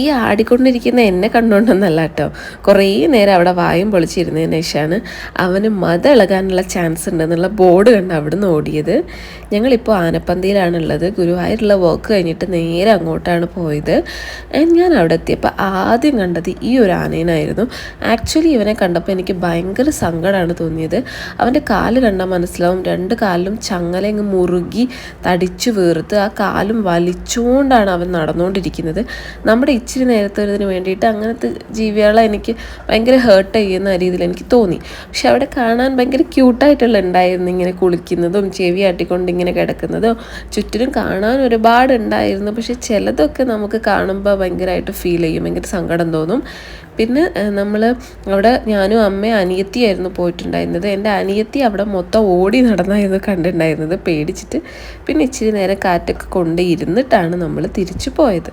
ഈ ആടിക്കൊണ്ടിരിക്കുന്ന എന്നെ കണ്ടുകൊണ്ടൊന്നല്ല കേട്ടോ. കുറേ നേരം അവിടെ വായും പൊളിച്ചിരുന്നതിന് ശേഷമാണ് അവന് ഇളകാനുള്ള ചാൻസ് ഉണ്ടെന്നുള്ള ബോർഡ് കണ്ട് അവിടെ നിന്ന് ഓടിയത്. ഞങ്ങളിപ്പോൾ ആനപ്പന്തിയിലാണുള്ളത്. ഗുരുവായൂരുള്ള വർക്ക് കഴിഞ്ഞിട്ട് നേരെ അങ്ങോട്ടാണ് പോയത്. ഞാൻ അവിടെ എത്തിയപ്പോൾ ആദ്യം കണ്ടത് ഈ ഒരു ആനേനായിരുന്നു. ആക്ച്വലി ഇവനെ കണ്ടപ്പോൾ എനിക്ക് ഭയങ്കര സങ്കടമാണ് തോന്നിയത്. അവൻ്റെ കാല് കണ്ടാൽ മനസ്സിലാവും, രണ്ട് കാലിലും ചങ്ങലങ്ങ് മുറുകി തടിച്ചു വീർത്ത് ആ കാലും വലിച്ചുകൊണ്ടാണ് അവൻ നടന്നുകൊണ്ടിരിക്കുന്നത്. നമ്മുടെ ഇച്ചിരി നേരത്തേതിന് വേണ്ടിയിട്ട് അങ്ങനത്തെ ജീവികളെ എനിക്ക് ഭയങ്കര ഹേർട്ട് ചെയ്യുന്ന രീതിയിൽ എനിക്ക് തോന്നി. പക്ഷെ അവിടെ കാണാൻ ഭയങ്കര ക്യൂട്ടായിട്ടുള്ള ഉണ്ടായിരുന്നു, ഇങ്ങനെ കുളിക്കുന്നതും ചെവി ആട്ടിക്കൊണ്ട് ഇങ്ങനെ കിടക്കുന്നതും ചുറ്റിനും കാണാൻ ഒരുപാട് ഉണ്ടായിരുന്നു. പക്ഷെ ചിലതൊക്കെ നമുക്ക് കാണുമ്പോൾ ഭയങ്കരമായിട്ട് ഫീൽ ചെയ്യും, ഭയങ്കര സങ്കടം തോന്നും. പിന്നെ നമ്മൾ അവിടെ ഞാനും അമ്മയും അനിയത്തിയായിരുന്നു പോയിട്ടുണ്ടായിരുന്നത്. എൻ്റെ അനിയത്തി അവിടെ മൊത്തം ഓടി നടന്നായിരുന്നു കണ്ടിട്ടുണ്ടായിരുന്നത്, പേടിച്ചിട്ട്. പിന്നെ ഇച്ചിരി നേരം കാറ്റൊക്കെ കൊണ്ട് ഇരുന്നിട്ടാണ് നമ്മൾ തിരിച്ചു പോയത്.